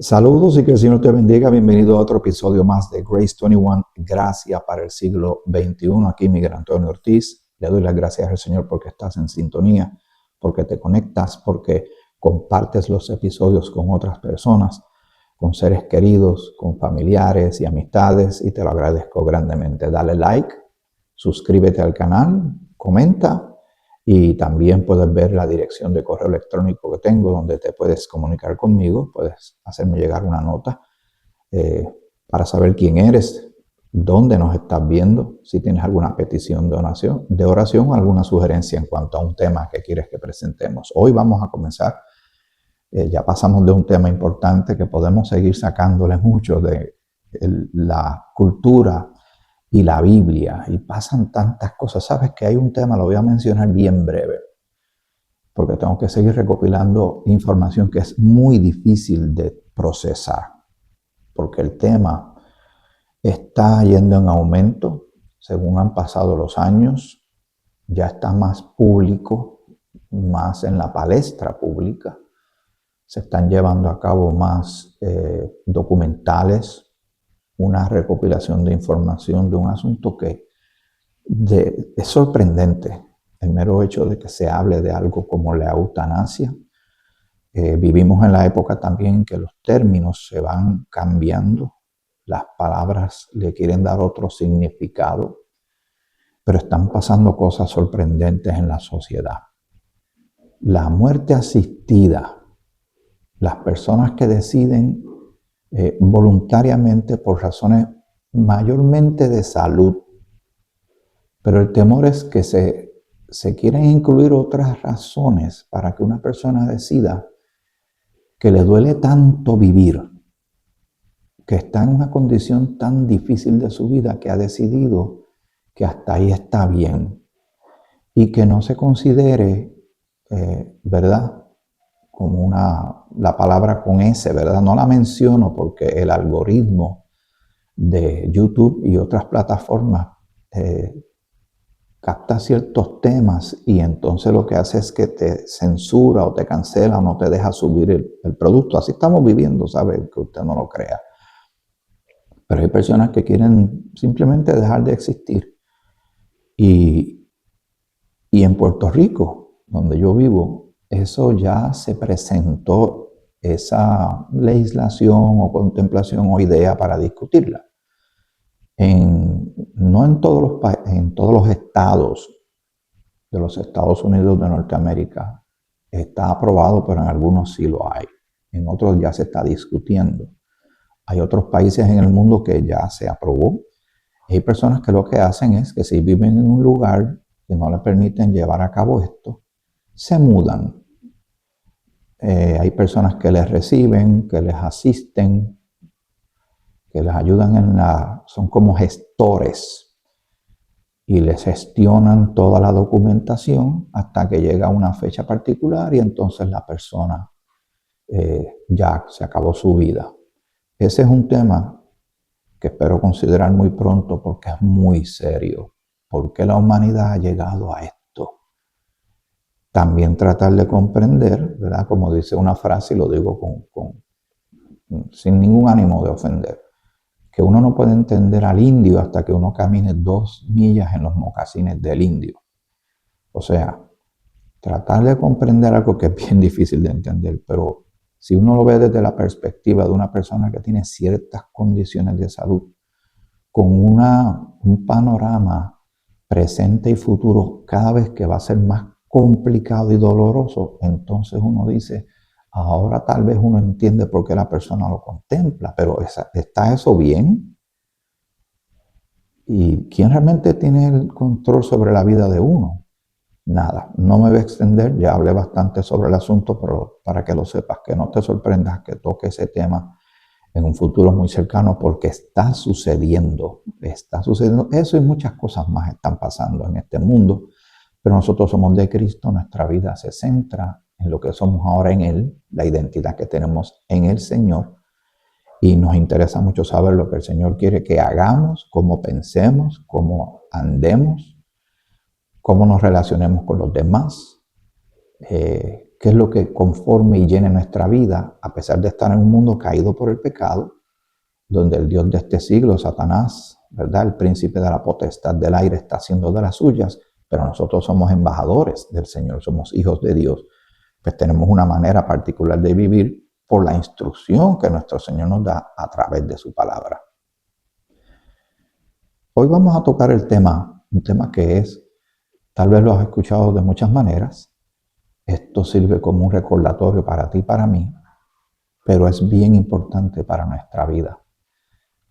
Saludos y que el Señor te bendiga. Bienvenido a otro episodio más de Grace 21, Gracia para el siglo XXI. Aquí Miguel Antonio Ortiz. Le doy las gracias al Señor porque estás en sintonía, porque te conectas, porque compartes los episodios con otras personas, con seres queridos, con familiares y amistades, y te lo agradezco grandemente. Dale like, suscríbete al canal, comenta. Y también puedes ver la dirección de correo electrónico que tengo, donde te puedes comunicar conmigo, puedes hacerme llegar una nota eh, para saber quién eres, dónde nos estás viendo, si tienes alguna petición de oración o alguna sugerencia en cuanto a un tema que quieres que presentemos. Hoy vamos a comenzar, ya pasamos de un tema importante que podemos seguir sacándole mucho de la cultura y la Biblia, y pasan tantas cosas. Sabes que hay un tema, lo voy a mencionar bien breve, porque tengo que seguir recopilando información que es muy difícil de procesar, porque el tema está yendo en aumento según han pasado los años, ya está más público, más en la palestra pública, se están llevando a cabo más documentales, una recopilación de información de un asunto que es sorprendente. El mero hecho de que se hable de algo como la eutanasia. Vivimos en la época también que los términos se van cambiando, las palabras le quieren dar otro significado, pero están pasando cosas sorprendentes en la sociedad. La muerte asistida, las personas que deciden voluntariamente por razones mayormente de salud, pero el temor es que se quieren incluir otras razones para que una persona decida que le duele tanto vivir, que está en una condición tan difícil de su vida que ha decidido que hasta ahí está bien y que no se considere, ¿verdad? Como la palabra con S, ¿verdad? No la menciono porque el algoritmo de YouTube y otras plataformas capta ciertos temas y entonces lo que hace es que te censura o te cancela o no te deja subir el producto. Así estamos viviendo, ¿sabe? Que usted no lo crea. Pero hay personas que quieren simplemente dejar de existir. Y en Puerto Rico, donde yo vivo, eso ya se presentó, esa legislación o contemplación o idea para discutirla. No en en todos los estados de los Estados Unidos de Norteamérica está aprobado, pero en algunos sí lo hay. En otros ya se está discutiendo. Hay otros países en el mundo que ya se aprobó. Hay personas que lo que hacen es que si viven en un lugar que no les permiten llevar a cabo esto, se mudan. Hay personas que les reciben, que les asisten, que les ayudan son como gestores y les gestionan toda la documentación hasta que llega una fecha particular y entonces la persona ya se acabó su vida. Ese es un tema que espero considerar muy pronto porque es muy serio. ¿Por qué la humanidad ha llegado a esto? También tratar de comprender, ¿verdad? Como dice una frase, y lo digo sin ningún ánimo de ofender, que uno no puede entender al indio hasta que uno camine 2 millas en los mocasines del indio. O sea, tratar de comprender algo que es bien difícil de entender, pero si uno lo ve desde la perspectiva de una persona que tiene ciertas condiciones de salud, con un panorama presente y futuro cada vez que va a ser más complicado y doloroso, entonces uno dice, ahora tal vez uno entiende por qué la persona lo contempla, pero ¿está eso bien? ¿Y quién realmente tiene el control sobre la vida de uno? Nada, no me voy a extender, ya hablé bastante sobre el asunto, pero para que lo sepas, que no te sorprendas que toque ese tema en un futuro muy cercano, porque está sucediendo eso y muchas cosas más están pasando en este mundo, pero nosotros somos de Cristo, nuestra vida se centra en lo que somos ahora en Él, la identidad que tenemos en el Señor, y nos interesa mucho saber lo que el Señor quiere que hagamos, cómo pensemos, cómo andemos, cómo nos relacionemos con los demás, qué qué es lo que conforme y llena nuestra vida, a pesar de estar en un mundo caído por el pecado, donde el Dios de este siglo, Satanás, ¿verdad? El príncipe de la potestad del aire está haciendo de las suyas, pero nosotros somos embajadores del Señor, somos hijos de Dios. Pues tenemos una manera particular de vivir por la instrucción que nuestro Señor nos da a través de su palabra. Hoy vamos a tocar el tema, un tema que es, tal vez lo has escuchado de muchas maneras, esto sirve como un recordatorio para ti y para mí, pero es bien importante para nuestra vida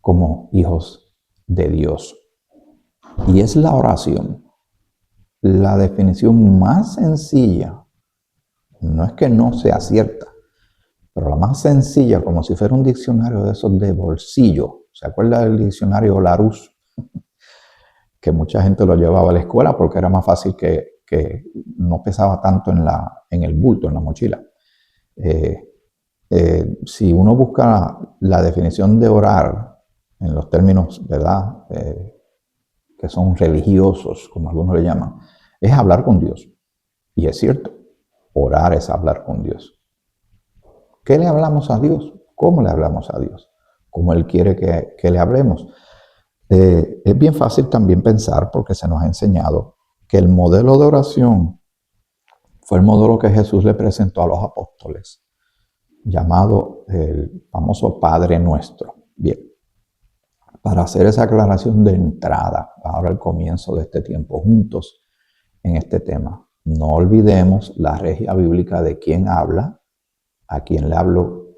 como hijos de Dios. Y es la oración. La definición más sencilla, no es que no sea cierta, pero la más sencilla, como si fuera un diccionario de esos de bolsillo. ¿Se acuerda del diccionario Larousse? Que mucha gente lo llevaba a la escuela porque era más fácil, que no pesaba tanto en el bulto, en la mochila. Si uno busca la definición de orar en los términos, ¿verdad?, que son religiosos, como algunos le llaman, es hablar con Dios. Y es cierto, orar es hablar con Dios. ¿Qué le hablamos a Dios? ¿Cómo le hablamos a Dios? ¿Cómo Él quiere que le hablemos? Es bien fácil también pensar, porque se nos ha enseñado, que el modelo de oración fue el modelo que Jesús le presentó a los apóstoles, llamado el famoso Padre Nuestro. Bien, para hacer esa aclaración de entrada, ahora al comienzo de este tiempo juntos en este tema, no olvidemos la regia bíblica de quién habla, a quién le habló,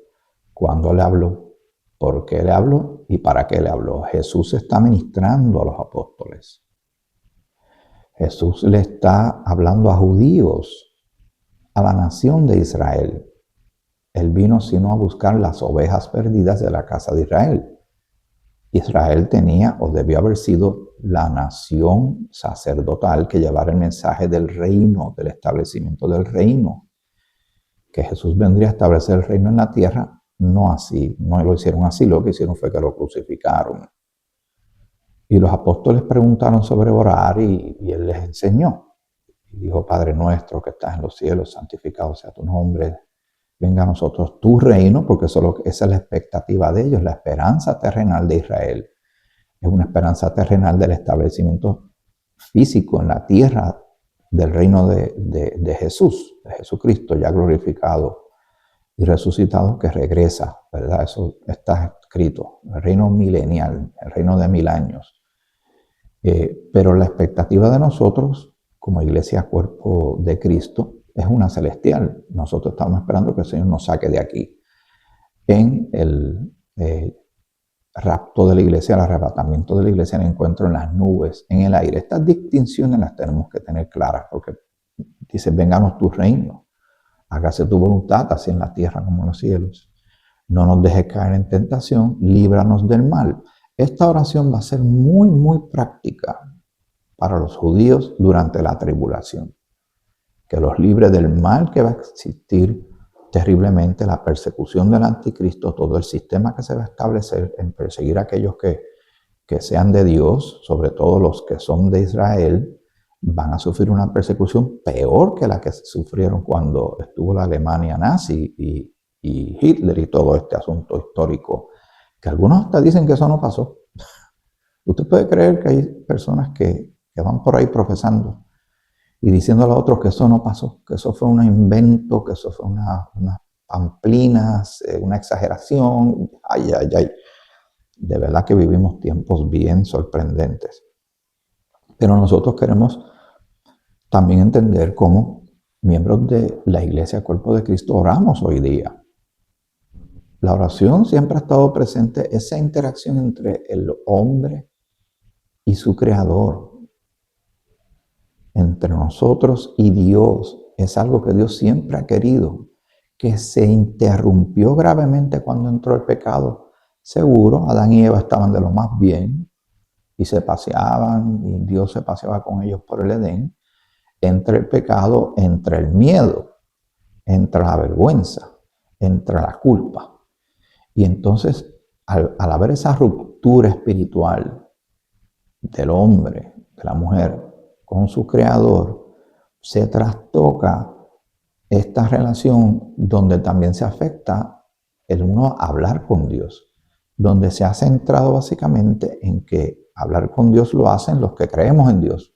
cuándo le habló, por qué le habló y para qué le habló. Jesús está ministrando a los apóstoles. Jesús le está hablando a judíos, a la nación de Israel. Él vino sino a buscar las ovejas perdidas de la casa de Israel. Israel tenía o debió haber sido la nación sacerdotal que llevara el mensaje del reino, del establecimiento del reino. Que Jesús vendría a establecer el reino en la tierra, no así, no lo hicieron así, lo que hicieron fue que lo crucificaron. Y los apóstoles preguntaron sobre orar y Él les enseñó. Y dijo: Padre nuestro que estás en los cielos, santificado sea tu nombre. Venga a nosotros tu reino, porque esa es la expectativa de ellos, la esperanza terrenal de Israel. Es una esperanza terrenal del establecimiento físico en la tierra del reino de Jesús, de Jesucristo ya glorificado y resucitado, que regresa, ¿verdad? Eso está escrito, el reino milenial, el reino de 1000 años. Pero la expectativa de nosotros, como iglesia cuerpo de Cristo, es una celestial. Nosotros estamos esperando que el Señor nos saque de aquí en el rapto de la iglesia, el arrebatamiento de la iglesia, el encuentro en las nubes, en el aire. Estas distinciones las tenemos que tener claras, porque dice: vénganos tu reino, hágase tu voluntad, así en la tierra como en los cielos. No nos dejes caer en tentación, líbranos del mal. Esta oración va a ser muy, muy práctica para los judíos durante la tribulación. Que los libre del mal que va a existir terriblemente, la persecución del anticristo, todo el sistema que se va a establecer en perseguir a aquellos que sean de Dios, sobre todo los que son de Israel, van a sufrir una persecución peor que la que sufrieron cuando estuvo la Alemania nazi y Hitler y todo este asunto histórico, que algunos hasta dicen que eso no pasó. Usted puede creer que hay personas que van por ahí profesando y diciéndole a otros que eso no pasó, que eso fue un invento, que eso fue unas pamplinas, una exageración. Ay, ay, ay. De verdad que vivimos tiempos bien sorprendentes. Pero nosotros queremos también entender cómo miembros de la Iglesia Cuerpo de Cristo oramos hoy día. La oración siempre ha estado presente, esa interacción entre el hombre y su Creador, entre nosotros y Dios, es algo que Dios siempre ha querido, que se interrumpió gravemente cuando entró el pecado. Seguro, Adán y Eva estaban de lo más bien y se paseaban, y Dios se paseaba con ellos por el Edén. Entre el pecado, entre el miedo, entre la vergüenza, entre la culpa. Y entonces, al haber esa ruptura espiritual del hombre, de la mujer, con su Creador, se trastoca esta relación donde también se afecta el uno hablar con Dios, donde se ha centrado básicamente en que hablar con Dios lo hacen los que creemos en Dios,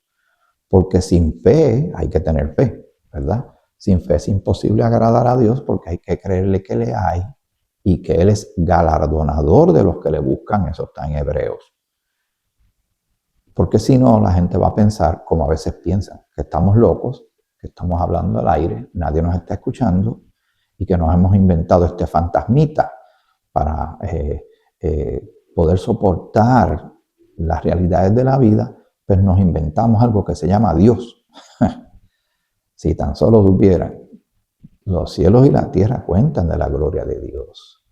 porque sin fe hay que tener fe, ¿verdad? Sin fe es imposible agradar a Dios porque hay que creerle que le hay y que Él es galardonador de los que le buscan, eso está en Hebreos. Porque si no, la gente va a pensar, como a veces piensan, que estamos locos, que estamos hablando al aire, nadie nos está escuchando y que nos hemos inventado este fantasmita para poder soportar las realidades de la vida, pues nos inventamos algo que se llama Dios. Si tan solo supieran, los cielos y la tierra cuentan de la gloria de Dios.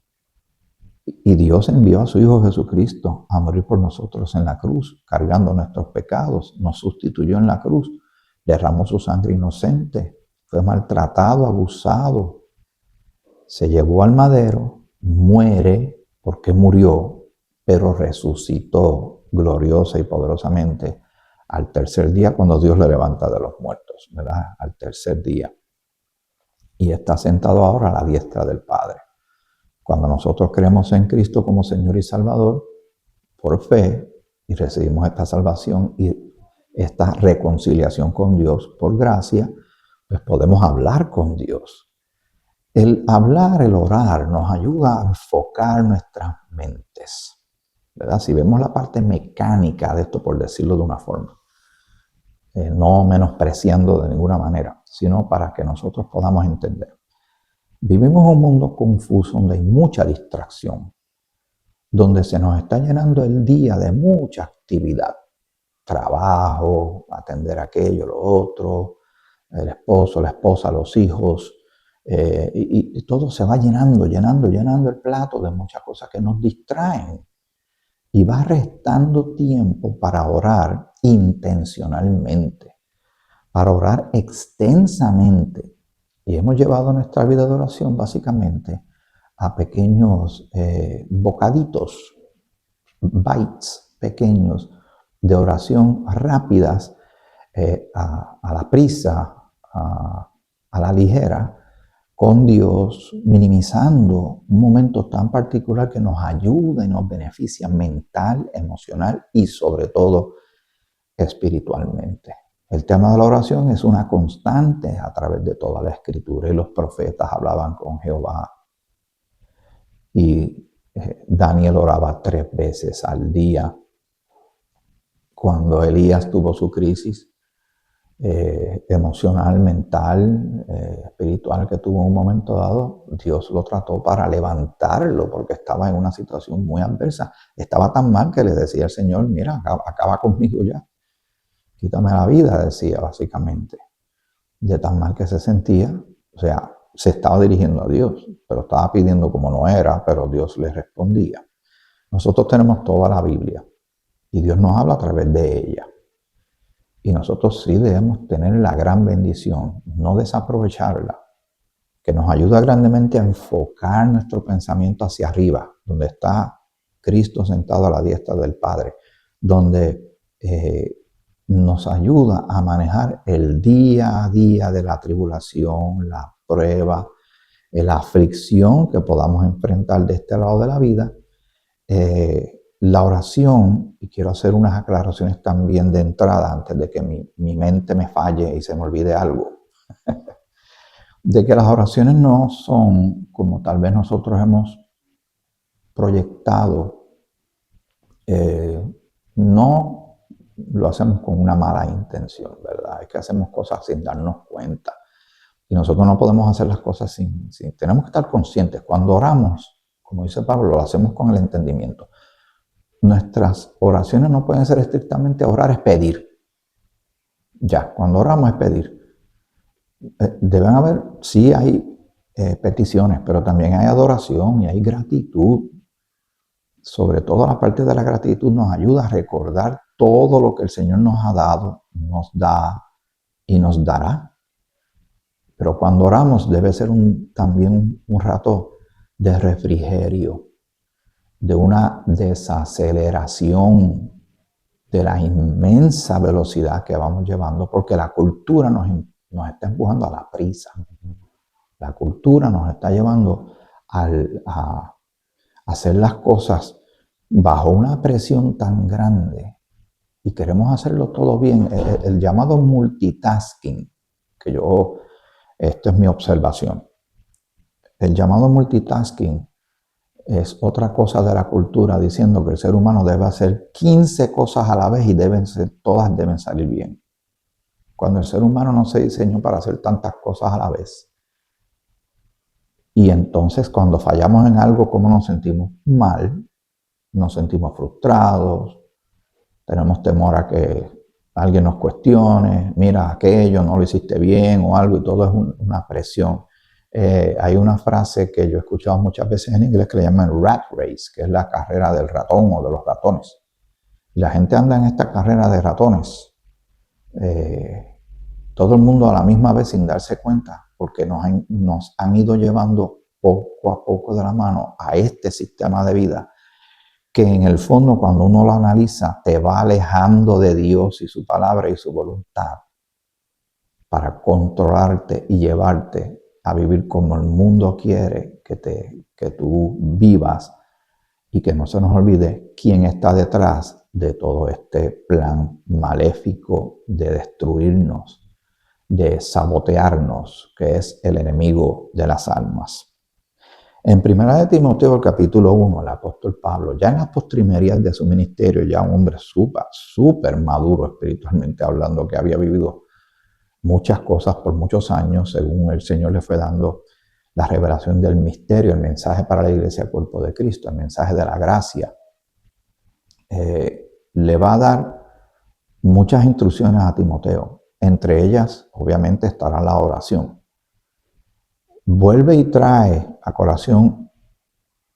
Y Dios envió a su Hijo Jesucristo a morir por nosotros en la cruz, cargando nuestros pecados, nos sustituyó en la cruz, derramó su sangre inocente, fue maltratado, abusado, se llevó al madero, muere porque murió, pero resucitó gloriosa y poderosamente al tercer día cuando Dios le levanta de los muertos, ¿verdad? Al tercer día. Y está sentado ahora a la diestra del Padre. Cuando nosotros creemos en Cristo como Señor y Salvador, por fe, y recibimos esta salvación y esta reconciliación con Dios por gracia, pues podemos hablar con Dios. El hablar, el orar, nos ayuda a enfocar nuestras mentes, ¿verdad? Si vemos la parte mecánica de esto, por decirlo de una forma, no menospreciando de ninguna manera, sino para que nosotros podamos entender. Vivimos en un mundo confuso donde hay mucha distracción, donde se nos está llenando el día de mucha actividad, trabajo, atender aquello, lo otro, el esposo, la esposa, los hijos, y todo se va llenando el plato de muchas cosas que nos distraen y va restando tiempo para orar intencionalmente, para orar extensamente. Y hemos llevado nuestra vida de oración básicamente a pequeños bocaditos, bites pequeños de oración rápidas, a la prisa, a la ligera, con Dios, minimizando un momento tan particular que nos ayuda y nos beneficia mental, emocional y sobre todo espiritualmente. El tema de la oración es una constante a través de toda la Escritura y los profetas hablaban con Jehová. Y Daniel oraba 3 veces al día. Cuando Elías tuvo su crisis emocional, mental, espiritual que tuvo en un momento dado, Dios lo trató para levantarlo porque estaba en una situación muy adversa. Estaba tan mal que le decía al Señor, mira, acaba conmigo ya. Quítame la vida, decía básicamente. De tan mal que se sentía, o sea, se estaba dirigiendo a Dios, pero estaba pidiendo como no era, pero Dios le respondía. Nosotros tenemos toda la Biblia y Dios nos habla a través de ella. Y nosotros sí debemos tener la gran bendición, no desaprovecharla, que nos ayuda grandemente a enfocar nuestro pensamiento hacia arriba, donde está Cristo sentado a la diestra del Padre, donde nos ayuda a manejar el día a día de la tribulación, la prueba, la aflicción que podamos enfrentar de este lado de la vida. La oración, y quiero hacer unas aclaraciones también de entrada antes de que mi mente me falle y se me olvide algo, de que las oraciones no son como tal vez nosotros hemos proyectado, no lo hacemos con una mala intención, ¿verdad? Es que hacemos cosas sin darnos cuenta. Y nosotros no podemos hacer las cosas sin tenemos que estar conscientes. Cuando oramos, como dice Pablo, lo hacemos con el entendimiento. Nuestras oraciones no pueden ser estrictamente orar, es pedir. Ya, cuando oramos es pedir. Deben haber, sí hay peticiones, pero también hay adoración y hay gratitud. Sobre todo la parte de la gratitud nos ayuda a recordar todo lo que el Señor nos ha dado, nos da y nos dará. Pero cuando oramos debe ser también un rato de refrigerio, de una desaceleración de la inmensa velocidad que vamos llevando, porque la cultura nos está empujando a la prisa. La cultura nos está llevando a hacer las cosas bajo una presión tan grande y queremos hacerlo todo bien. El llamado multitasking, esto es mi observación. El llamado multitasking es otra cosa de la cultura diciendo que el ser humano debe hacer 15 cosas a la vez y todas deben salir bien. Cuando el ser humano no se diseñó para hacer tantas cosas a la vez. Y entonces cuando fallamos en algo, ¿cómo nos sentimos? Mal, nos sentimos frustrados, tenemos temor a que alguien nos cuestione, mira aquello, no lo hiciste bien o algo, y todo es una presión. Hay una frase que yo he escuchado muchas veces en inglés que le llaman rat race, que es la carrera del ratón o de los ratones. Y la gente anda en esta carrera de ratones, todo el mundo a la misma vez sin darse cuenta, porque nos han ido llevando poco a poco de la mano a este sistema de vida que en el fondo cuando uno lo analiza te va alejando de Dios y su palabra y su voluntad para controlarte y llevarte a vivir como el mundo quiere que tú vivas, y que no se nos olvide quién está detrás de todo este plan maléfico de destruirnos, de sabotearnos, que es el enemigo de las almas. En 1 de Timoteo, el capítulo 1, el apóstol Pablo, ya en las postrimerías de su ministerio, ya un hombre súper maduro espiritualmente hablando, que había vivido muchas cosas por muchos años, según el Señor le fue dando la revelación del misterio, el mensaje para la iglesia, cuerpo de Cristo, el mensaje de la gracia, le va a dar muchas instrucciones a Timoteo. Entre ellas, obviamente, estará la oración. Vuelve y trae a colación,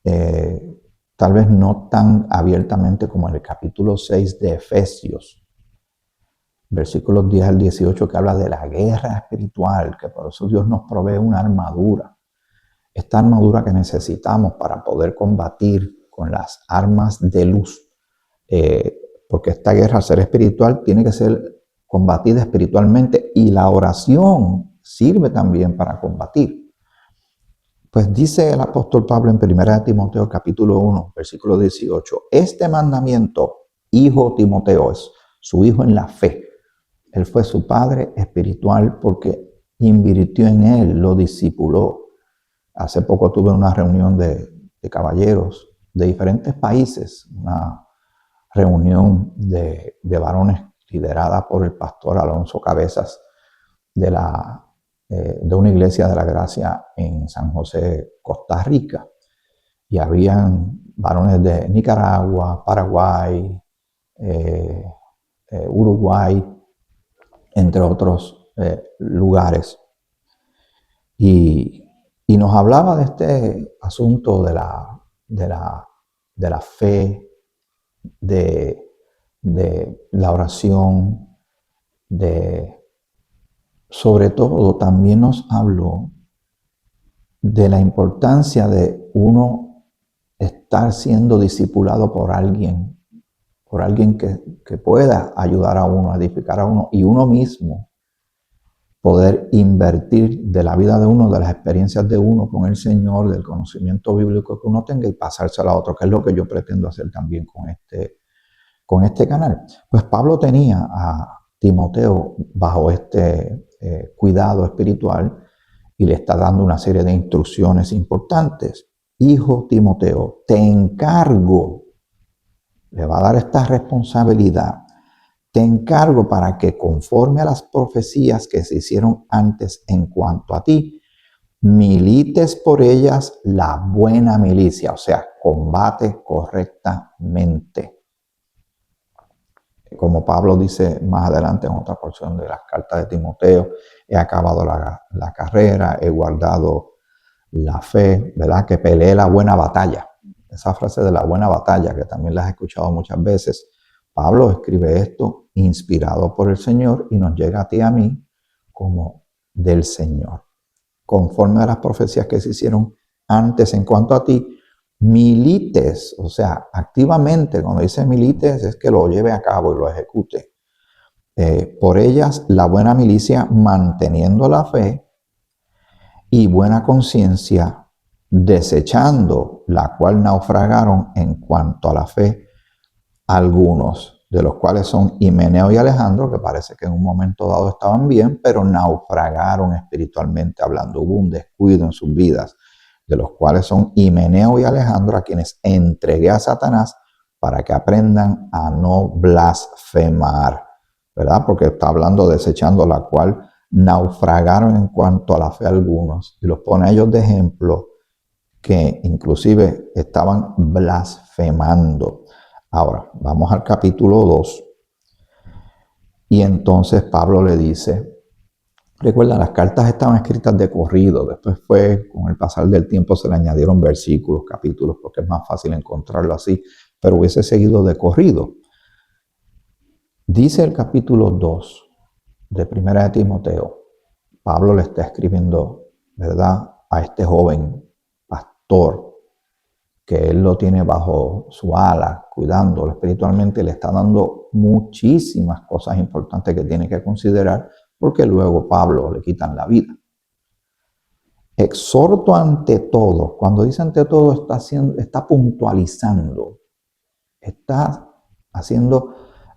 tal vez no tan abiertamente como en el capítulo 6 de Efesios, versículos 10 al 18, que habla de la guerra espiritual, que por eso Dios nos provee una armadura. Esta armadura que necesitamos para poder combatir con las armas de luz, porque esta guerra, al ser espiritual, tiene que ser combatida espiritualmente, y la oración sirve también para combatir. Pues dice el apóstol Pablo en 1 Timoteo capítulo 1, versículo 18, este mandamiento, hijo Timoteo, es su hijo en la fe. Él fue su padre espiritual porque invirtió en él, lo discipuló. Hace poco tuve una reunión de caballeros de diferentes países, una reunión de varones liderada por el pastor Alonso Cabezas de una iglesia de la gracia en San José, Costa Rica. Y habían varones de Nicaragua, Paraguay, Uruguay, entre otros lugares. Y nos hablaba de este asunto de la fe, de la oración, sobre todo también nos habló de la importancia de uno estar siendo discipulado por alguien que pueda ayudar a uno, a edificar a uno, y uno mismo poder invertir de la vida de uno, de las experiencias de uno con el Señor, del conocimiento bíblico que uno tenga, y pasárselo a otro, que es lo que yo pretendo hacer también con este canal. Pues Pablo tenía a Timoteo bajo este cuidado espiritual y le está dando una serie de instrucciones importantes. Hijo Timoteo, te encargo, le va a dar esta responsabilidad, te encargo para que conforme a las profecías que se hicieron antes en cuanto a ti, milites por ellas la buena milicia, o sea, combate correctamente. Como Pablo dice más adelante en otra porción de las cartas de Timoteo, he acabado la carrera, he guardado la fe, ¿verdad? Que peleé la buena batalla. Esa frase de la buena batalla, que también la he escuchado muchas veces. Pablo escribe esto inspirado por el Señor y nos llega a ti y a mí como del Señor. Conforme a las profecías que se hicieron antes en cuanto a ti, milites, o sea, activamente, cuando dice milites es que lo lleve a cabo y lo ejecute. Por ellas la buena milicia, manteniendo la fe, y buena conciencia, desechando la cual naufragaron en cuanto a la fe algunos, de los cuales son Himeneo y Alejandro, que parece que en un momento dado estaban bien, pero naufragaron espiritualmente hablando. Hubo un descuido en sus vidas, de los cuales son Himeneo y Alejandro, a quienes entregué a Satanás para que aprendan a no blasfemar, ¿verdad? Porque está hablando desechando la cual naufragaron en cuanto a la fe algunos, y los pone a ellos de ejemplo, que inclusive estaban blasfemando. Ahora, vamos al capítulo 2. Y entonces Pablo le dice, recuerda, las cartas estaban escritas de corrido, después con el pasar del tiempo se le añadieron versículos, capítulos, porque es más fácil encontrarlo así, pero hubiese seguido de corrido. Dice el capítulo 2 de Primera de Timoteo, Pablo le está escribiendo, ¿verdad?, a este joven pastor, que él lo tiene bajo su ala, cuidándolo espiritualmente, le está dando muchísimas cosas importantes que tiene que considerar, porque luego Pablo le quitan la vida. Exhorto ante todo, cuando dice ante todo, está puntualizando, está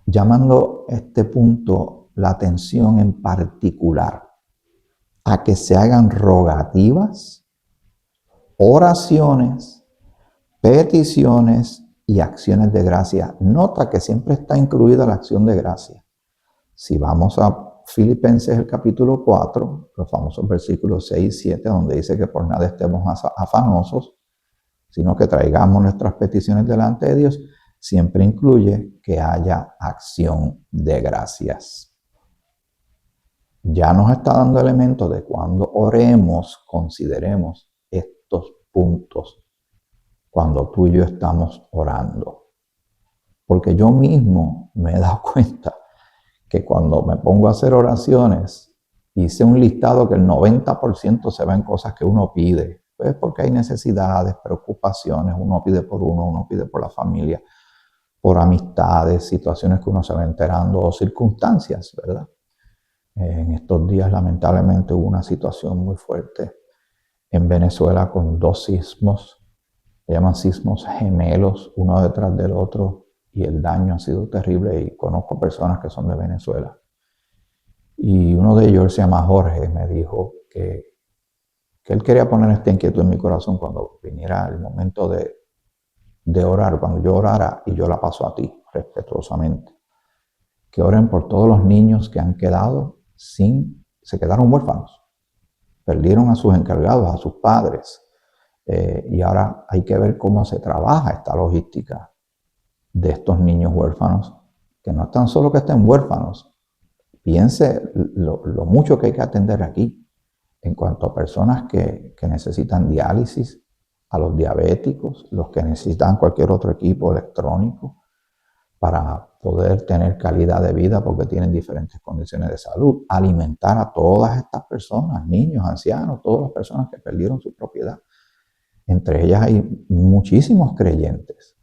llamando este punto la atención en particular, a que se hagan rogativas, oraciones, peticiones y acciones de gracia. Nota que siempre está incluida la acción de gracia. Si vamos a Filipenses el capítulo 4, los famosos versículos 6 y 7, donde dice que por nada estemos afanosos, sino que traigamos nuestras peticiones delante de Dios, siempre incluye que haya acción de gracias. Ya nos está dando elementos de cuando oremos, consideremos estos puntos cuando tú y yo estamos orando. Porque yo mismo me he dado cuenta que cuando me pongo a hacer oraciones, hice un listado que el 90% se va en cosas que uno pide. Pues porque hay necesidades, preocupaciones, uno pide por uno pide por la familia, por amistades, situaciones que uno se va enterando o circunstancias, ¿verdad? En estos días lamentablemente hubo una situación muy fuerte en Venezuela con 2 sismos. Se llaman sismos gemelos, uno detrás del otro, y el daño ha sido terrible, y conozco personas que son de Venezuela. Y uno de ellos, se llama Jorge, me dijo que él quería poner esta inquietud en mi corazón cuando viniera el momento de orar, cuando yo orara, y yo la paso a ti, respetuosamente, que oren por todos los niños que han quedado se quedaron huérfanos, perdieron a sus encargados, a sus padres. Y ahora hay que ver cómo se trabaja esta logística de estos niños huérfanos, que no es tan solo que estén huérfanos. Piense lo mucho que hay que atender aquí en cuanto a personas que necesitan diálisis, a los diabéticos, los que necesitan cualquier otro equipo electrónico para poder tener calidad de vida porque tienen diferentes condiciones de salud, alimentar a todas estas personas, niños, ancianos, todas las personas que perdieron su propiedad. Entre ellas hay muchísimos creyentes.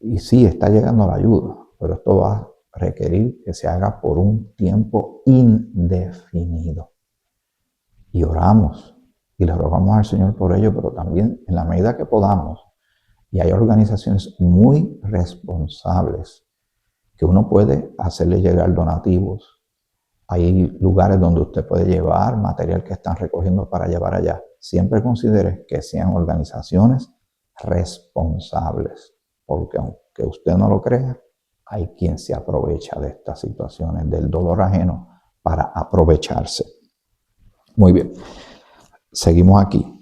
Y sí, está llegando la ayuda, pero esto va a requerir que se haga por un tiempo indefinido. Y oramos y le rogamos al Señor por ello, pero también en la medida que podamos. Y hay organizaciones muy responsables que uno puede hacerle llegar donativos. Hay lugares donde usted puede llevar material que están recogiendo para llevar allá. Siempre considere que sean organizaciones responsables, porque aunque usted no lo crea, hay quien se aprovecha de estas situaciones, del dolor ajeno, para aprovecharse. Muy bien, seguimos aquí.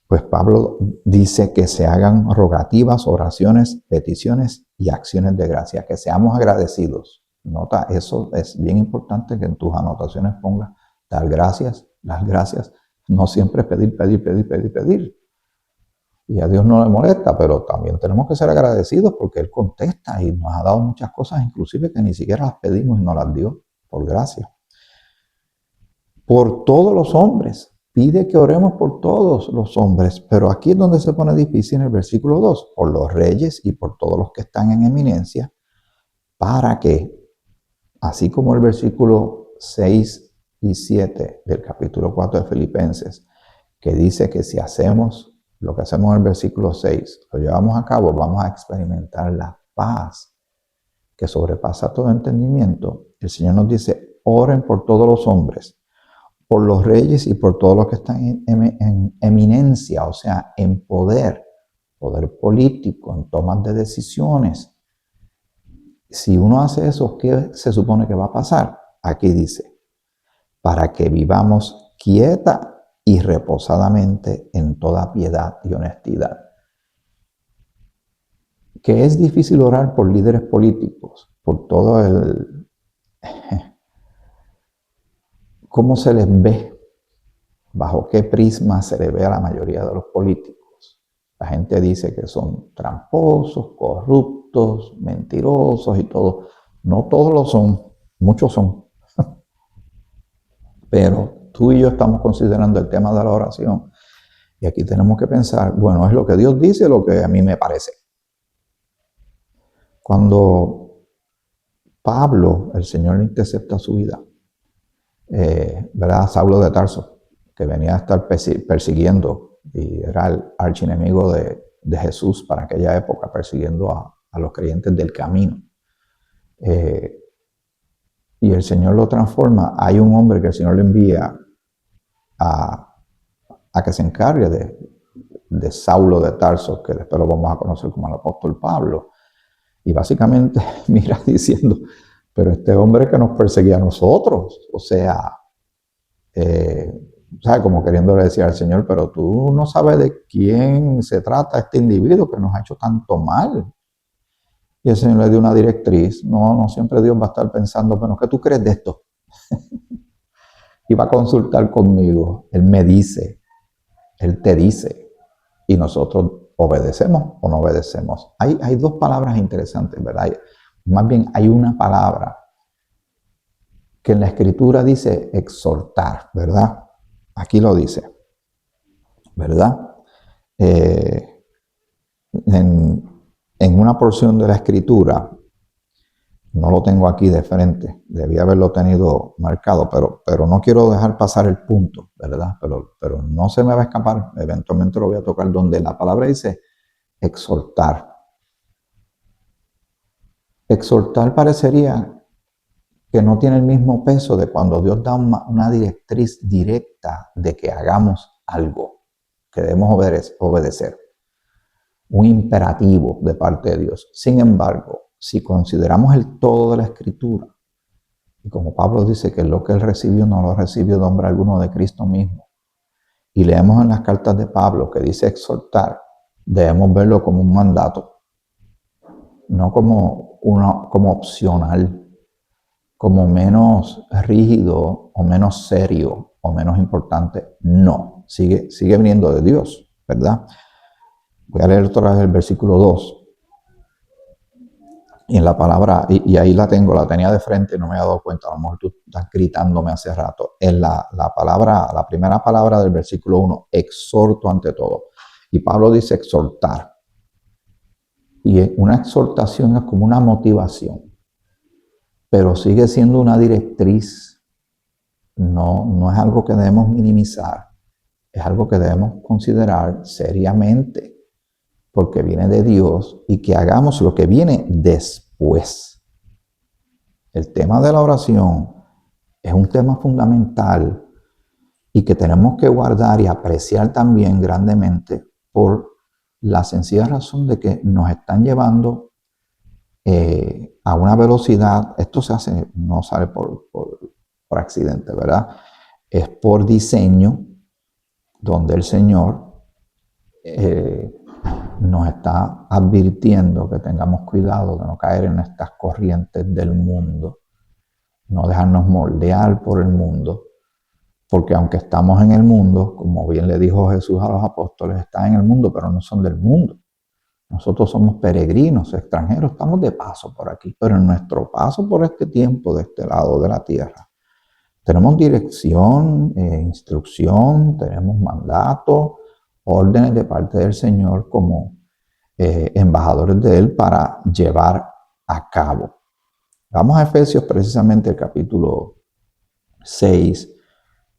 Pues Pablo dice que se hagan rogativas, oraciones, peticiones y acciones de gracia, que seamos agradecidos. Nota, eso es bien importante que en tus anotaciones pongas dar gracias, las gracias. No siempre pedir. Y a Dios no le molesta, pero también tenemos que ser agradecidos porque Él contesta y nos ha dado muchas cosas, inclusive que ni siquiera las pedimos y nos las dio por gracia. Por todos los hombres. Pide que oremos por todos los hombres, pero aquí es donde se pone difícil en el versículo 2, por los reyes y por todos los que están en eminencia, para que, así como el versículo 6 y 7 del capítulo 4 de Filipenses, que dice que si hacemos lo que hacemos en el versículo 6, lo llevamos a cabo, vamos a experimentar la paz que sobrepasa todo entendimiento. El Señor nos dice, oren por todos los hombres, por los reyes y por todos los que están en eminencia, o sea, en poder político, en tomas de decisiones. Si uno hace eso, ¿qué se supone que va a pasar? Aquí dice, para que vivamos quieta y reposadamente en toda piedad y honestidad. Que es difícil orar por líderes políticos, por todo el... ¿Cómo se les ve? ¿Bajo qué prisma se le ve a la mayoría de los políticos? La gente dice que son tramposos, corruptos, mentirosos y todo. No todos lo son, muchos son. Pero tú y yo estamos considerando el tema de la oración. Y aquí tenemos que pensar, bueno, ¿es lo que Dios dice o lo que a mí me parece? Cuando Pablo, el Señor le intercepta su vida, ¿verdad? Saulo de Tarso, que venía a estar persiguiendo y era el archienemigo de Jesús para aquella época, persiguiendo a los creyentes del camino. Y el Señor lo transforma. Hay un hombre que el Señor le envía a que se encargue de Saulo de Tarso, que después lo vamos a conocer como el apóstol Pablo. Y básicamente mira diciendo, pero este hombre que nos perseguía a nosotros, o sea, como queriéndole decir al Señor, pero tú no sabes de quién se trata este individuo que nos ha hecho tanto mal. Y el Señor le dio una directriz. No siempre Dios va a estar pensando, bueno, ¿qué tú crees de esto? Y va a consultar conmigo. Él me dice, Él te dice, y nosotros obedecemos o no obedecemos. Hay dos palabras interesantes, ¿verdad? Más bien hay una palabra que en la Escritura dice exhortar, ¿verdad? Aquí lo dice, ¿verdad? En una porción de la Escritura, no lo tengo aquí de frente, debía haberlo tenido marcado, pero no quiero dejar pasar el punto, ¿verdad? Pero no se me va a escapar, eventualmente lo voy a tocar, donde la palabra dice exhortar. Exhortar parecería que no tiene el mismo peso de cuando Dios da una directriz directa de que hagamos algo, que debemos obedecer. Un imperativo de parte de Dios. Sin embargo, si consideramos el todo de la Escritura, y como Pablo dice que lo que él recibió no lo recibió de hombre alguno, de Cristo mismo, y leemos en las cartas de Pablo que dice exhortar, debemos verlo como un mandato, no como opcional, como menos rígido o menos serio o menos importante. No, sigue viniendo de Dios, ¿verdad? Voy a leer otra vez el versículo 2. Y en la palabra, y ahí la tenía de frente y no me había dado cuenta, a lo mejor tú estás gritándome hace rato. En la primera palabra del versículo 1, exhorto ante todo. Y Pablo dice exhortar. Y una exhortación es como una motivación, pero sigue siendo una directriz. No es algo que debemos minimizar, es algo que debemos considerar seriamente, porque viene de Dios, y que hagamos lo que viene después. El tema de la oración es un tema fundamental y que tenemos que guardar y apreciar también grandemente por la sencilla razón de que nos están llevando a una velocidad. Esto no sale por accidente, ¿verdad? Es por diseño, donde el Señor nos está advirtiendo que tengamos cuidado de no caer en estas corrientes del mundo, no dejarnos moldear por el mundo, porque aunque estamos en el mundo, como bien le dijo Jesús a los apóstoles, están en el mundo, pero no son del mundo. Nosotros somos peregrinos, extranjeros, estamos de paso por aquí, pero en nuestro paso por este tiempo, de este lado de la tierra, tenemos dirección, instrucción, tenemos mandato, órdenes de parte del Señor como embajadores de Él para llevar a cabo. Vamos a Efesios, precisamente el capítulo 6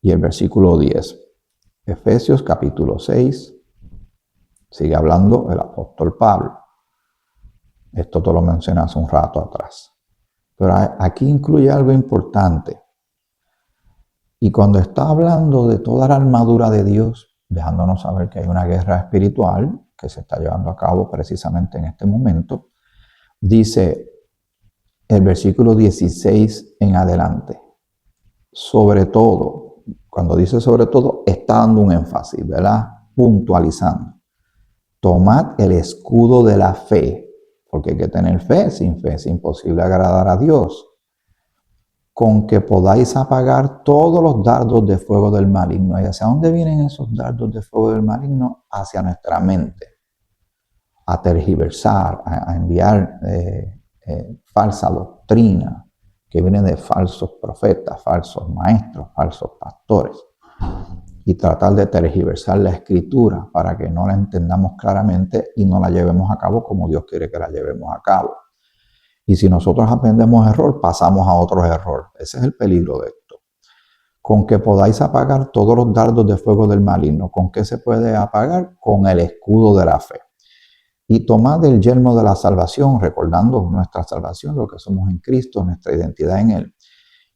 y el versículo 10. Efesios capítulo 6, sigue hablando el apóstol Pablo. Esto te lo mencioné hace un rato atrás. Pero aquí incluye algo importante. Y cuando está hablando de toda la armadura de Dios, dejándonos saber que hay una guerra espiritual que se está llevando a cabo precisamente en este momento, dice el versículo 16 en adelante, sobre todo, cuando dice sobre todo, está dando un énfasis, ¿verdad? Puntualizando. Tomad el escudo de la fe, porque hay que tener fe, sin fe es imposible agradar a Dios, con que podáis apagar todos los dardos de fuego del maligno. ¿Y hacia dónde vienen esos dardos de fuego del maligno? Hacia nuestra mente, a tergiversar, a enviar falsa doctrina que viene de falsos profetas, falsos maestros, falsos pastores, y tratar de tergiversar la escritura para que no la entendamos claramente y no la llevemos a cabo como Dios quiere que la llevemos a cabo. Y si nosotros aprendemos error, pasamos a otro error. Ese es el peligro de esto. Con que podáis apagar todos los dardos de fuego del maligno. ¿Con qué se puede apagar? Con el escudo de la fe. Y tomad el yelmo de la salvación, recordando nuestra salvación, lo que somos en Cristo, nuestra identidad en Él.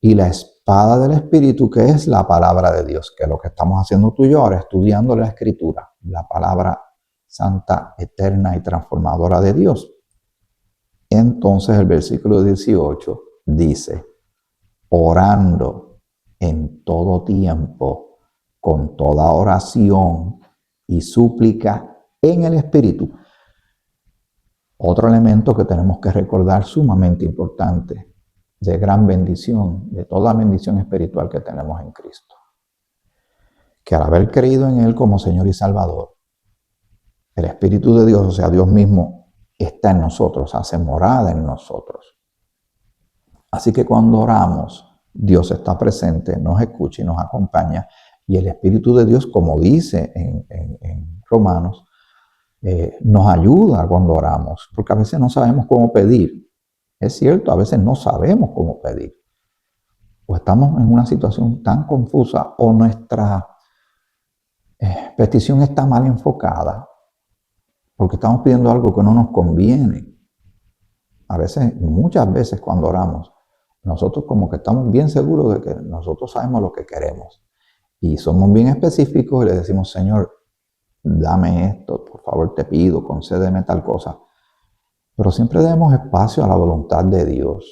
Y la espada del Espíritu, que es la palabra de Dios, que es lo que estamos haciendo tú y yo ahora, estudiando la Escritura, la palabra santa, eterna y transformadora de Dios. Entonces el versículo 18 dice, orando en todo tiempo, con toda oración y súplica en el Espíritu. Otro elemento que tenemos que recordar sumamente importante, de gran bendición, de toda bendición espiritual que tenemos en Cristo. Que al haber creído en Él como Señor y Salvador, el Espíritu de Dios, o sea, Dios mismo, está en nosotros, hace morada en nosotros. Así que cuando oramos, Dios está presente, nos escucha y nos acompaña. Y el Espíritu de Dios, como dice en Romanos, nos ayuda cuando oramos, porque a veces no sabemos cómo pedir. Es cierto, a veces no sabemos cómo pedir. O estamos en una situación tan confusa o nuestra petición está mal enfocada, porque estamos pidiendo algo que no nos conviene. A veces, muchas veces cuando oramos, nosotros como que estamos bien seguros de que nosotros sabemos lo que queremos. Y somos bien específicos y le decimos, Señor, dame esto, por favor te pido, concédeme tal cosa. Pero siempre demos espacio a la voluntad de Dios.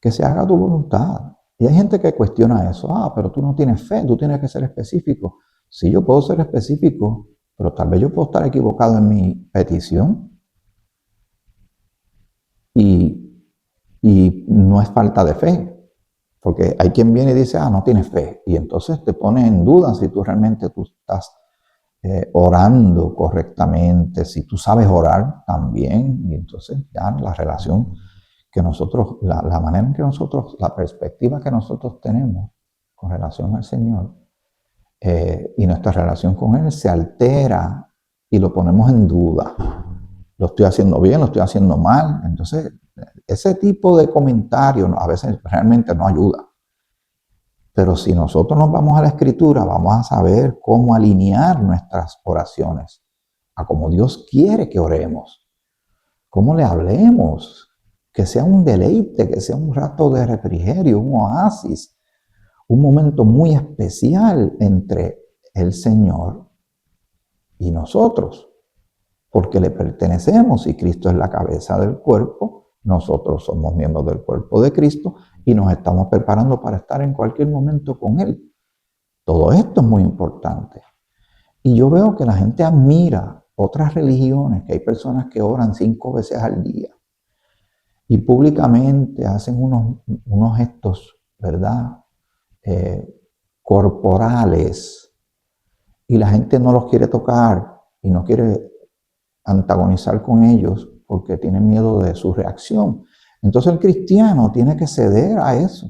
Que se haga tu voluntad. Y hay gente que cuestiona eso. Pero tú no tienes fe, tú tienes que ser específico. Sí, yo puedo ser específico, pero tal vez yo puedo estar equivocado en mi petición. Y no es falta de fe, porque hay quien viene y dice, no tienes fe, y entonces te pone en duda si tú realmente estás orando correctamente, si tú sabes orar también, y entonces ya la relación que nosotros, la manera en que nosotros, la perspectiva que nosotros tenemos con relación al Señor y nuestra relación con Él se altera y lo ponemos en duda. Lo estoy haciendo bien, lo estoy haciendo mal. Entonces, ese tipo de comentarios a veces realmente no ayuda. Pero si nosotros nos vamos a la Escritura, vamos a saber cómo alinear nuestras oraciones a como Dios quiere que oremos, cómo le hablemos, que sea un deleite, que sea un rato de refrigerio, un oasis, un momento muy especial entre el Señor y nosotros, porque le pertenecemos y Cristo es la cabeza del cuerpo. Nosotros somos miembros del cuerpo de Cristo y nos estamos preparando para estar en cualquier momento con Él. Todo esto es muy importante. Y yo veo que la gente admira otras religiones, que hay personas que oran 5 veces al día y públicamente hacen unos gestos, ¿verdad? Corporales, y la gente no los quiere tocar y no quiere antagonizar con ellos porque tienen miedo de su reacción. Entonces el cristiano tiene que ceder a eso.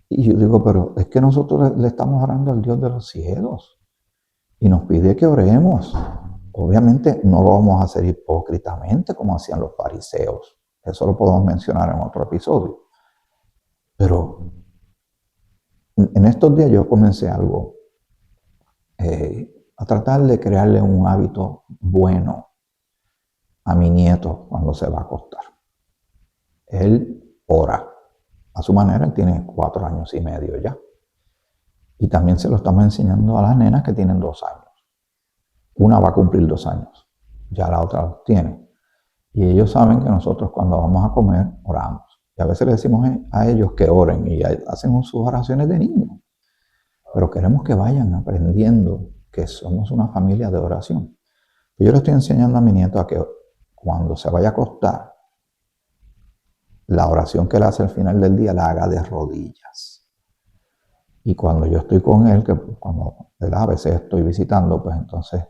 Y yo digo, pero es que nosotros le estamos orando al Dios de los cielos y nos pide que oremos. Obviamente no lo vamos a hacer hipócritamente como hacían los fariseos. Eso lo podemos mencionar en otro episodio. Pero En estos días yo comencé algo, a tratar de crearle un hábito bueno a mi nieto cuando se va a acostar. Él ora a su manera, él tiene 4 años y medio ya. Y también se lo estamos enseñando a las nenas que tienen 2 años. Una va a cumplir 2 años, ya la otra los tiene. Y ellos saben que nosotros cuando vamos a comer oramos. Y a veces les decimos a ellos que oren y hacen sus oraciones de niños. Pero queremos que vayan aprendiendo que somos una familia de oración. Y yo le estoy enseñando a mi nieto a que cuando se vaya a acostar, la oración que él hace al final del día la haga de rodillas. Y cuando yo estoy con él, que cuando a veces estoy visitando, pues entonces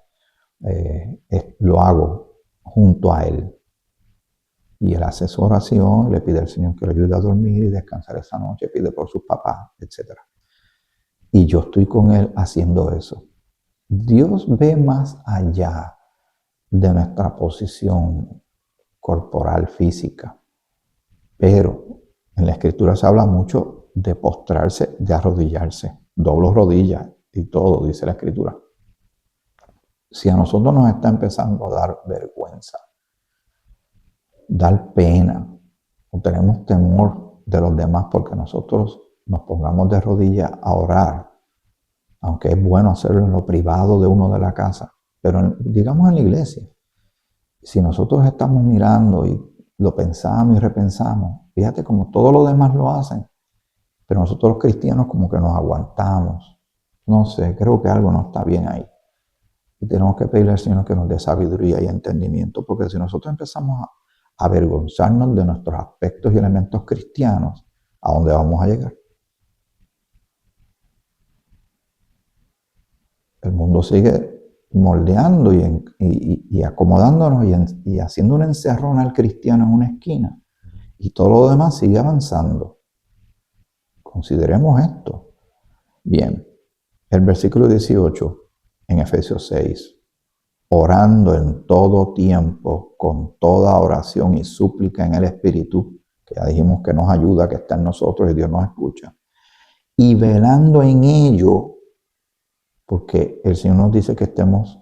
lo hago junto a él. Y él hace su oración, le pide al Señor que le ayude a dormir y descansar esa noche, pide por sus papás, etc. Y yo estoy con él haciendo eso. Dios ve más allá de nuestra posición corporal, física. Pero en la Escritura se habla mucho de postrarse, de arrodillarse. Doblo rodillas y todo, dice la Escritura. Si a nosotros nos está empezando a dar vergüenza, dar pena, o tenemos temor de los demás porque nosotros nos pongamos de rodillas a orar, aunque es bueno hacerlo en lo privado de uno de la casa, pero digamos en la iglesia, si nosotros estamos mirando y lo pensamos y repensamos, fíjate como todos los demás lo hacen, pero nosotros los cristianos como que nos aguantamos. No sé, creo que algo no está bien ahí. Y tenemos que pedirle al Señor que nos dé sabiduría y entendimiento, porque si nosotros empezamos a avergonzarnos de nuestros aspectos y elementos cristianos, ¿a dónde vamos a llegar? El mundo sigue moldeando y acomodándonos y haciendo una encerrona al cristiano en una esquina. Y todo lo demás sigue avanzando. Consideremos esto. Bien, el versículo 18 en Efesios 6. Orando en todo tiempo, con toda oración y súplica en el Espíritu, que ya dijimos que nos ayuda, que está en nosotros y Dios nos escucha. Y velando en ello, porque el Señor nos dice que estemos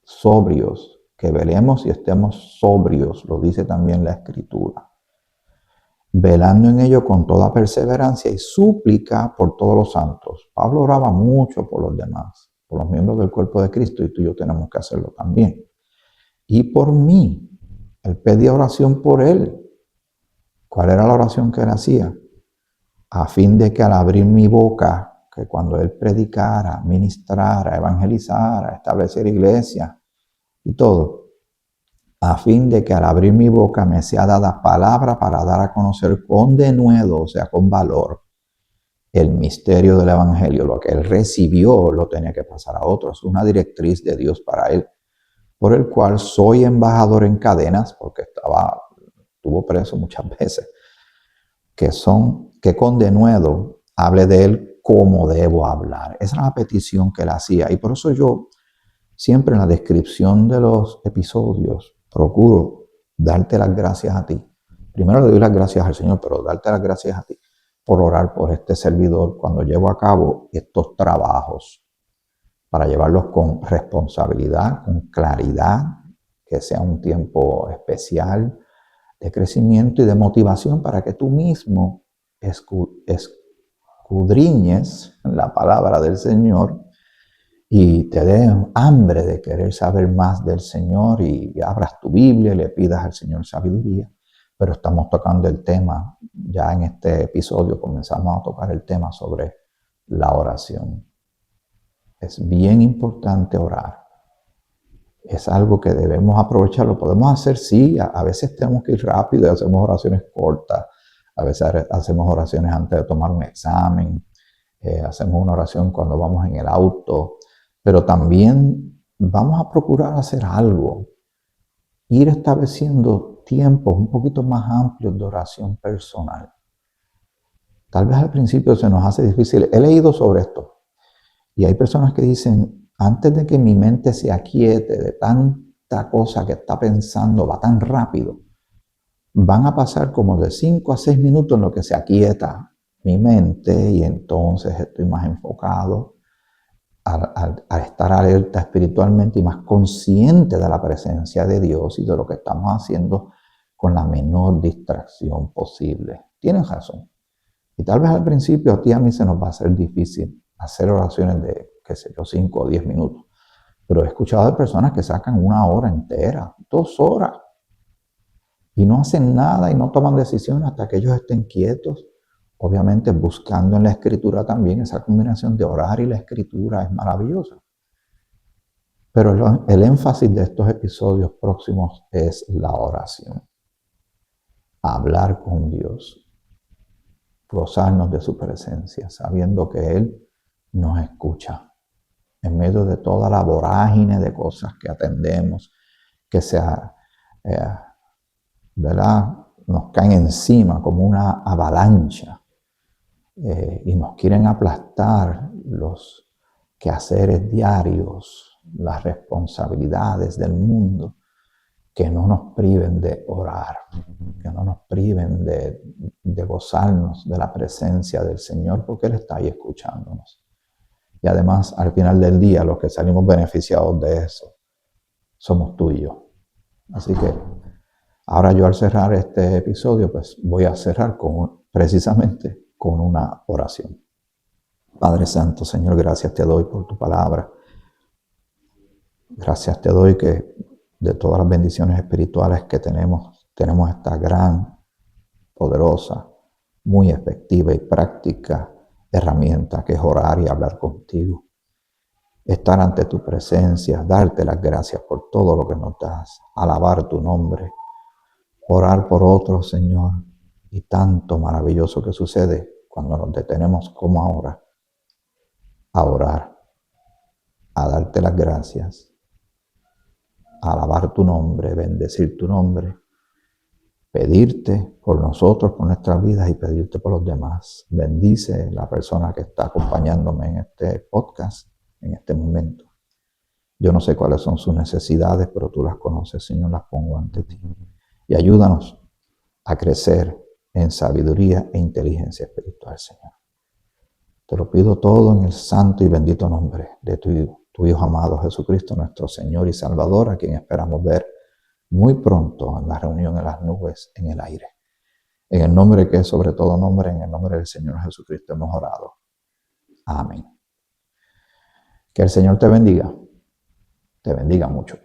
sobrios, que velemos y estemos sobrios, lo dice también la Escritura. Velando en ello con toda perseverancia y súplica por todos los santos. Pablo oraba mucho por los demás, por los miembros del cuerpo de Cristo, y tú y yo tenemos que hacerlo también. Y por mí, él pedía oración por él. ¿Cuál era la oración que él hacía? A fin de que al abrir mi boca, que cuando él predicara, ministrara, evangelizara, establecer iglesia y todo, a fin de que al abrir mi boca me sea dada palabra para dar a conocer con denuedo, o sea, con valor, el misterio del evangelio. Lo que él recibió lo tenía que pasar a otros. Una directriz de Dios para él, por el cual soy embajador en cadenas, porque estuvo preso muchas veces, que con denuedo hable de él como debo hablar. Esa era la petición que él hacía. Y por eso yo siempre en la descripción de los episodios procuro darte las gracias a ti. Primero le doy las gracias al Señor, pero darte las gracias a ti por orar por este servidor cuando llevo a cabo estos trabajos, para llevarlos con responsabilidad, con claridad, que sea un tiempo especial de crecimiento y de motivación para que tú mismo escudriñes la palabra del Señor y te dé hambre de querer saber más del Señor y abras tu Biblia y le pidas al Señor sabiduría. Pero estamos tocando el tema, ya en este episodio comenzamos a tocar el tema sobre la oración. Es bien importante orar. Es algo que debemos aprovechar. Lo podemos hacer, sí. A veces tenemos que ir rápido y hacemos oraciones cortas. A veces hacemos oraciones antes de tomar un examen. Hacemos una oración cuando vamos en el auto. Pero también vamos a procurar hacer algo. Ir estableciendo tiempos un poquito más amplios de oración personal. Tal vez al principio se nos hace difícil. He leído sobre esto. Y hay personas que dicen, antes de que mi mente se aquiete de tanta cosa que está pensando, va tan rápido, van a pasar como de 5 a 6 minutos en lo que se aquieta mi mente y entonces estoy más enfocado a estar alerta espiritualmente y más consciente de la presencia de Dios y de lo que estamos haciendo con la menor distracción posible. Tienes razón. Y tal vez al principio a ti y a mí se nos va a hacer difícil hacer oraciones de, qué sé yo, 5 o 10 minutos. Pero he escuchado de personas que sacan 1 hora entera, 2 horas, y no hacen nada y no toman decisiones hasta que ellos estén quietos. Obviamente buscando en la escritura también, esa combinación de orar y la escritura es maravillosa. Pero el énfasis de estos episodios próximos es la oración. Hablar con Dios. Gozarnos de su presencia, sabiendo que Él nos escucha en medio de toda la vorágine de cosas que atendemos, que ¿verdad? Nos caen encima como una avalancha y nos quieren aplastar los quehaceres diarios, las responsabilidades del mundo, que no nos priven de orar, que no nos priven de gozarnos de la presencia del Señor, porque Él está ahí escuchándonos. Y además, al final del día, los que salimos beneficiados de eso somos tú y yo. Así que ahora yo al cerrar este episodio, pues voy a cerrar precisamente con una oración. Padre Santo, Señor, gracias te doy por tu palabra. Gracias te doy que de todas las bendiciones espirituales que tenemos esta gran, poderosa, muy efectiva y práctica herramienta que es orar y hablar contigo. Estar ante tu presencia, darte las gracias por todo lo que nos das, alabar tu nombre, orar por otros, Señor, y tanto maravilloso que sucede cuando nos detenemos como ahora a orar, a darte las gracias, a alabar tu nombre, bendecir tu nombre, pedirte por nosotros, por nuestras vidas y pedirte por los demás. Bendice la persona que está acompañándome en este podcast, en este momento. Yo no sé cuáles son sus necesidades, pero tú las conoces, Señor, las pongo ante ti. Y ayúdanos a crecer en sabiduría e inteligencia espiritual, Señor. Te lo pido todo en el santo y bendito nombre de tu Hijo amado Jesucristo, nuestro Señor y Salvador, a quien esperamos ver muy pronto en la reunión en las nubes en el aire. En el nombre que es sobre todo nombre, en el nombre del Señor Jesucristo hemos orado. Amén. Que el Señor te bendiga mucho.